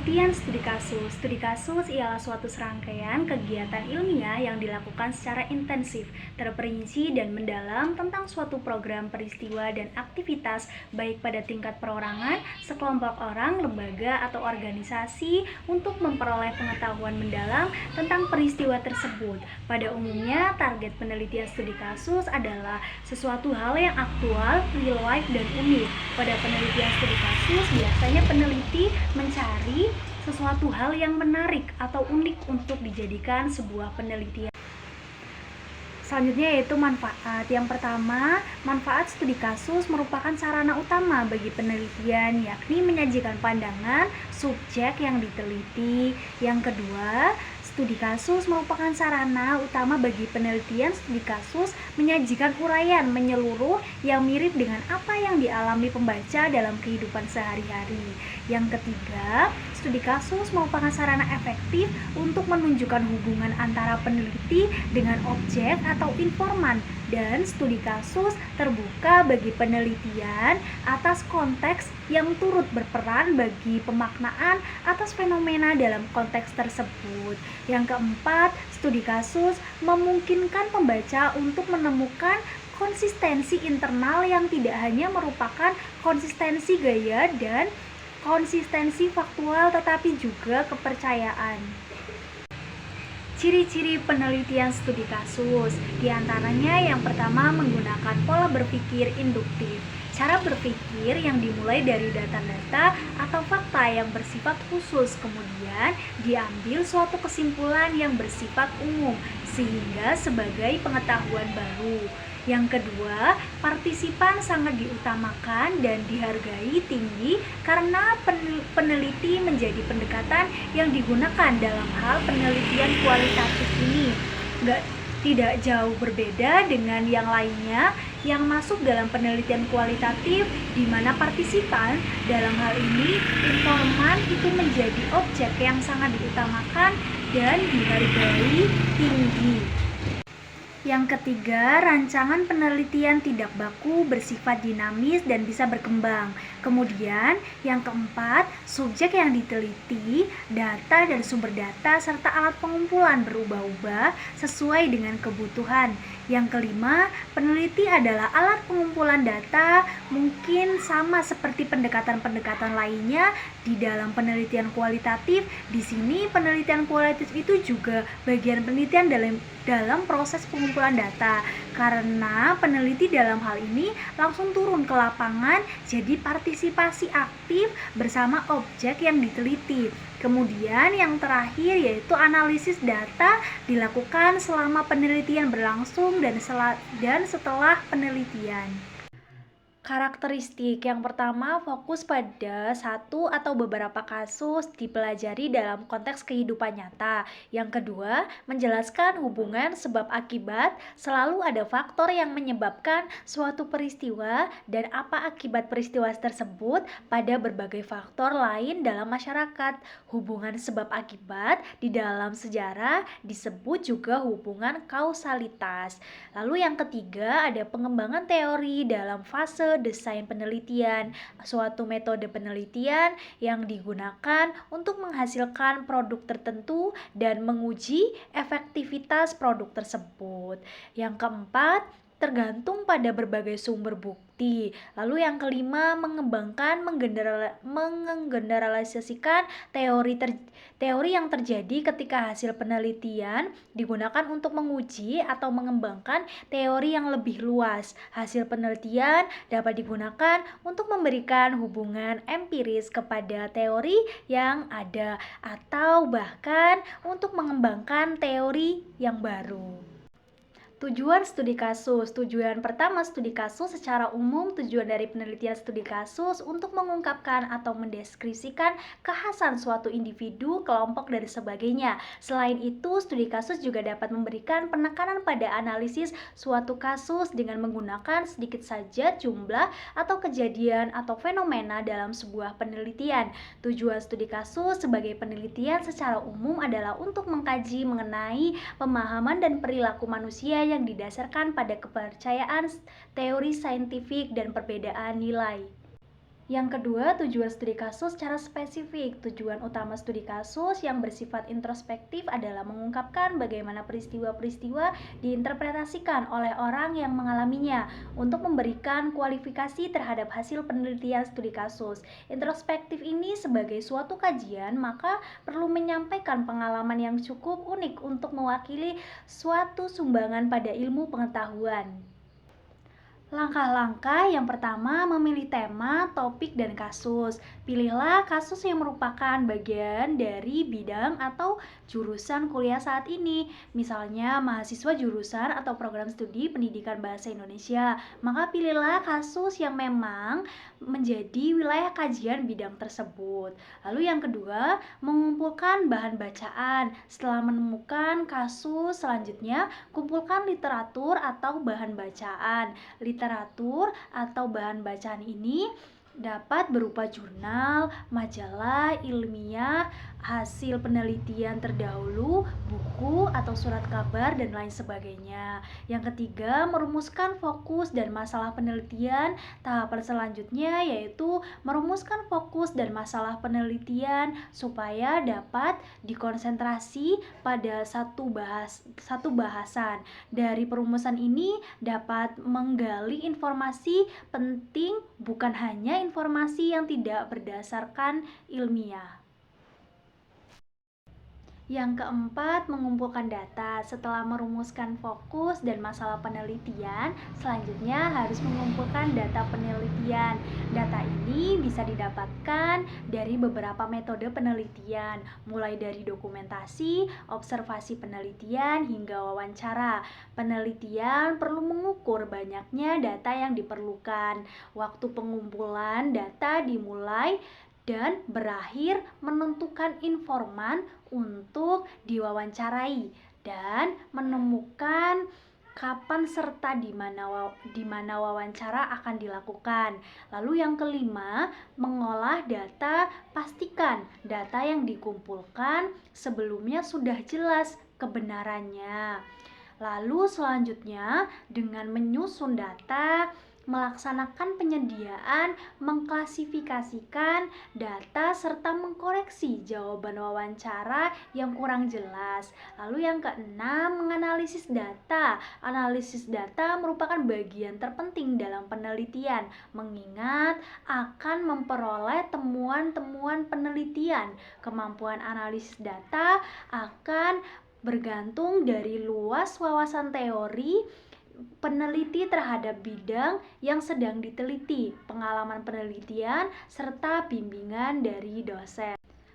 Penelitian studi kasus. Studi kasus ialah suatu serangkaian kegiatan ilmiah yang dilakukan secara intensif, terperinci dan mendalam tentang suatu program peristiwa dan aktivitas baik pada tingkat perorangan, sekelompok orang, lembaga, atau organisasi untuk memperoleh pengetahuan mendalam tentang peristiwa tersebut. Pada umumnya, target penelitian studi kasus adalah sesuatu hal yang aktual, real life, dan unik. Pada penelitian studi kasus, biasanya peneliti mencari sesuatu hal yang menarik atau unik untuk dijadikan sebuah penelitian. Selanjutnya yaitu manfaat. Yang pertama, manfaat studi kasus merupakan sarana utama bagi penelitian, yakni menyajikan pandangan subjek yang diteliti. Yang kedua, studi kasus merupakan sarana utama bagi penelitian studi kasus menyajikan uraian menyeluruh yang mirip dengan apa yang dialami pembaca dalam kehidupan sehari-hari. Yang ketiga, studi kasus merupakan sarana efektif untuk menunjukkan hubungan antara peneliti dengan objek atau informan, dan studi kasus terbuka bagi penelitian atas konteks yang turut berperan bagi pemaknaan atas fenomena dalam konteks tersebut. Yang keempat, studi kasus memungkinkan pembaca untuk menemukan konsistensi internal yang tidak hanya merupakan konsistensi gaya dan konsistensi faktual, tetapi juga kepercayaan. Ciri-ciri penelitian studi kasus, diantaranya yang pertama menggunakan pola berpikir induktif. Cara berpikir yang dimulai dari data-data atau fakta yang bersifat khusus, kemudian diambil suatu kesimpulan yang bersifat umum, sehingga sebagai pengetahuan baru. Yang kedua, partisipan sangat diutamakan dan dihargai tinggi karena peneliti menjadi pendekatan yang digunakan dalam hal penelitian kualitatif ini. Tidak jauh berbeda dengan yang lainnya yang masuk dalam penelitian kualitatif, di mana partisipan dalam hal ini informan itu menjadi objek yang sangat diutamakan dan dihargai tinggi. Yang ketiga, rancangan penelitian tidak baku, bersifat dinamis dan bisa berkembang. Kemudian, yang keempat, subjek yang diteliti, data dan sumber data serta alat pengumpulan berubah-ubah sesuai dengan kebutuhan. Yang kelima, peneliti adalah alat pengumpulan data, mungkin sama seperti pendekatan-pendekatan lainnya di dalam penelitian kualitatif. Di sini penelitian kualitatif itu juga bagian penelitian dalam proses pengumpulan data, karena peneliti dalam hal ini langsung turun ke lapangan, jadi partisipasi aktif bersama objek yang diteliti. Kemudian yang terakhir yaitu analisis data dilakukan selama penelitian berlangsung dan setelah penelitian. Karakteristik yang pertama, fokus pada satu atau beberapa kasus dipelajari dalam konteks kehidupan nyata. Yang kedua, menjelaskan hubungan sebab akibat. Selalu ada faktor yang menyebabkan suatu peristiwa dan apa akibat peristiwa tersebut pada berbagai faktor lain dalam masyarakat. Hubungan sebab akibat di dalam sejarah disebut juga hubungan kausalitas. Lalu yang ketiga, ada pengembangan teori dalam fase desain penelitian, suatu metode penelitian yang digunakan untuk menghasilkan produk tertentu dan menguji efektivitas produk tersebut. Yang keempat, tergantung pada berbagai sumber bukti. Lalu yang kelima, menggeneralisasikan teori yang terjadi ketika hasil penelitian digunakan untuk menguji atau mengembangkan teori yang lebih luas. Hasil penelitian dapat digunakan untuk memberikan hubungan empiris kepada teori yang ada atau bahkan untuk mengembangkan teori yang baru. Tujuan studi kasus. Tujuan pertama studi kasus secara umum, tujuan dari penelitian studi kasus untuk mengungkapkan atau mendeskripsikan kekhasan suatu individu, kelompok, dan sebagainya. Selain itu, studi kasus juga dapat memberikan penekanan pada analisis suatu kasus dengan menggunakan sedikit saja jumlah atau kejadian atau fenomena dalam sebuah penelitian. Tujuan studi kasus sebagai penelitian secara umum adalah untuk mengkaji mengenai pemahaman dan perilaku manusia yang didasarkan pada kepercayaan teori saintifik dan perbedaan nilai. Yang kedua, tujuan studi kasus secara spesifik. Tujuan utama studi kasus yang bersifat introspektif adalah mengungkapkan bagaimana peristiwa-peristiwa diinterpretasikan oleh orang yang mengalaminya untuk memberikan kualifikasi terhadap hasil penelitian studi kasus. Introspektif ini sebagai suatu kajian, maka perlu menyampaikan pengalaman yang cukup unik untuk mewakili suatu sumbangan pada ilmu pengetahuan. Langkah-langkah yang pertama, memilih tema, topik, dan kasus. Pilihlah kasus yang merupakan bagian dari bidang atau jurusan kuliah saat ini. Misalnya, mahasiswa jurusan atau program studi pendidikan bahasa Indonesia. Maka pilihlah kasus yang memang menjadi wilayah kajian bidang tersebut. Lalu yang kedua, mengumpulkan bahan bacaan. Setelah menemukan kasus, selanjutnya kumpulkan literatur atau bahan bacaan. Literatur atau bahan bacaan ini dapat berupa jurnal, majalah, ilmiah, hasil penelitian terdahulu, buku atau surat kabar, dan lain sebagainya. Yang ketiga, merumuskan fokus dan masalah penelitian. Tahapan selanjutnya yaitu merumuskan fokus dan masalah penelitian supaya dapat dikonsentrasi pada satu bahasan. Dari perumusan ini dapat menggali informasi penting, bukan hanya informasi yang tidak berdasarkan ilmiah. Yang keempat, mengumpulkan data. Setelah merumuskan fokus dan masalah penelitian, selanjutnya harus mengumpulkan data penelitian. Data ini bisa didapatkan dari beberapa metode penelitian, mulai dari dokumentasi, observasi penelitian, hingga wawancara. Penelitian perlu mengukur banyaknya data yang diperlukan. Waktu pengumpulan data dimulai dan berakhir menentukan informan untuk diwawancarai dan menemukan kapan serta di mana wawancara akan dilakukan. Lalu yang kelima, mengolah data. Pastikan data yang dikumpulkan sebelumnya sudah jelas kebenarannya. Lalu selanjutnya, dengan menyusun data, melaksanakan penyediaan, mengklasifikasikan data, serta mengkoreksi jawaban wawancara yang kurang jelas. Lalu yang keenam, menganalisis data. Analisis data merupakan bagian terpenting dalam penelitian, mengingat akan memperoleh temuan-temuan penelitian. Kemampuan analisis data akan bergantung dari luas wawasan teori peneliti terhadap bidang yang sedang diteliti, pengalaman penelitian, serta bimbingan dari dosen.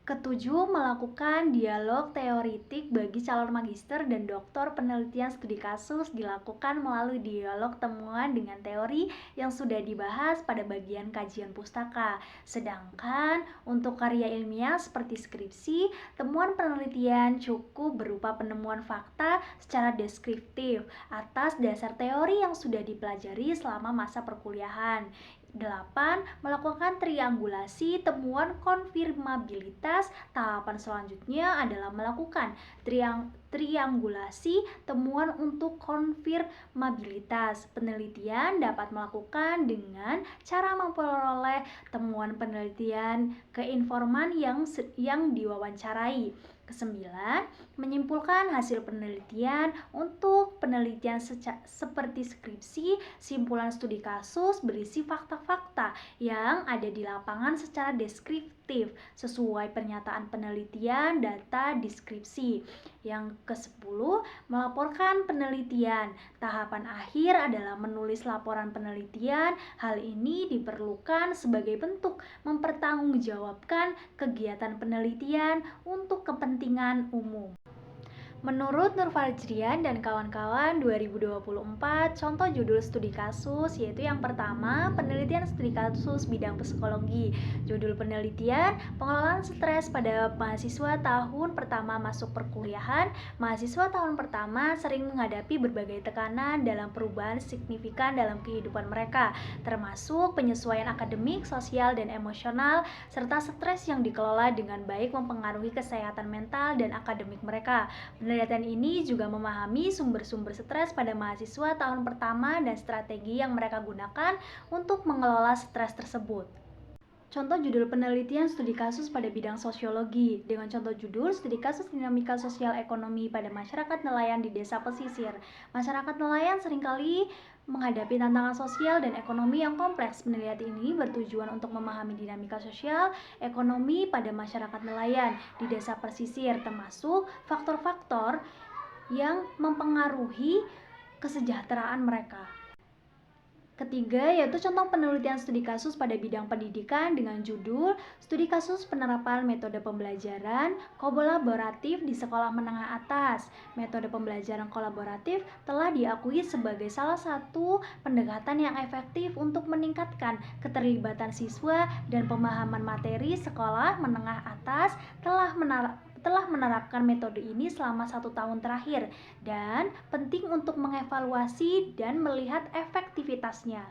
Ketujuh, melakukan dialog teoritik bagi calon magister dan doktor. Penelitian studi kasus dilakukan melalui dialog temuan dengan teori yang sudah dibahas pada bagian kajian pustaka. Sedangkan untuk karya ilmiah seperti skripsi, temuan penelitian cukup berupa penemuan fakta secara deskriptif atas dasar teori yang sudah dipelajari selama masa perkuliahan. 8. Melakukan triangulasi temuan konfirmabilitas. Tahapan selanjutnya adalah melakukan triangulasi temuan untuk konfirmabilitas. Penelitian dapat melakukan dengan cara memperoleh temuan penelitian ke informan yang diwawancarai. Kesembilan, menyimpulkan hasil penelitian. Untuk penelitian seperti skripsi, simpulan studi kasus berisi fakta-fakta yang ada di lapangan secara deskriptif sesuai pernyataan penelitian data deskripsi. Yang ke-10, melaporkan penelitian. Tahapan akhir adalah menulis laporan penelitian. Hal ini diperlukan sebagai bentuk mempertanggungjawabkan kegiatan penelitian untuk kepentingan umum. Menurut Nur Fajrian dan kawan-kawan 2024, contoh judul studi kasus yaitu yang pertama, penelitian studi kasus bidang psikologi. Judul penelitian, pengelolaan stres pada mahasiswa tahun pertama masuk perkuliahan. Mahasiswa tahun pertama sering menghadapi berbagai tekanan dalam perubahan signifikan dalam kehidupan mereka, termasuk penyesuaian akademik, sosial, dan emosional, serta stres yang dikelola dengan baik mempengaruhi kesehatan mental dan akademik mereka. Penelitian ini juga memahami sumber-sumber stres pada mahasiswa tahun pertama dan strategi yang mereka gunakan untuk mengelola stres tersebut. Contoh judul penelitian studi kasus pada bidang sosiologi dengan contoh judul studi kasus dinamika sosial ekonomi pada masyarakat nelayan di desa pesisir. Masyarakat nelayan seringkali menghadapi tantangan sosial dan ekonomi yang kompleks. Penelitian ini bertujuan untuk memahami dinamika sosial ekonomi pada masyarakat nelayan di desa pesisir, termasuk faktor-faktor yang mempengaruhi kesejahteraan mereka. Ketiga, yaitu contoh penelitian studi kasus pada bidang pendidikan dengan judul Studi Kasus Penerapan Metode Pembelajaran Kolaboratif di Sekolah Menengah Atas. Metode pembelajaran kolaboratif telah diakui sebagai salah satu pendekatan yang efektif untuk meningkatkan keterlibatan siswa dan pemahaman materi sekolah menengah atas telah menerapkan metode ini selama 1 tahun terakhir dan penting untuk mengevaluasi dan melihat efektivitasnya.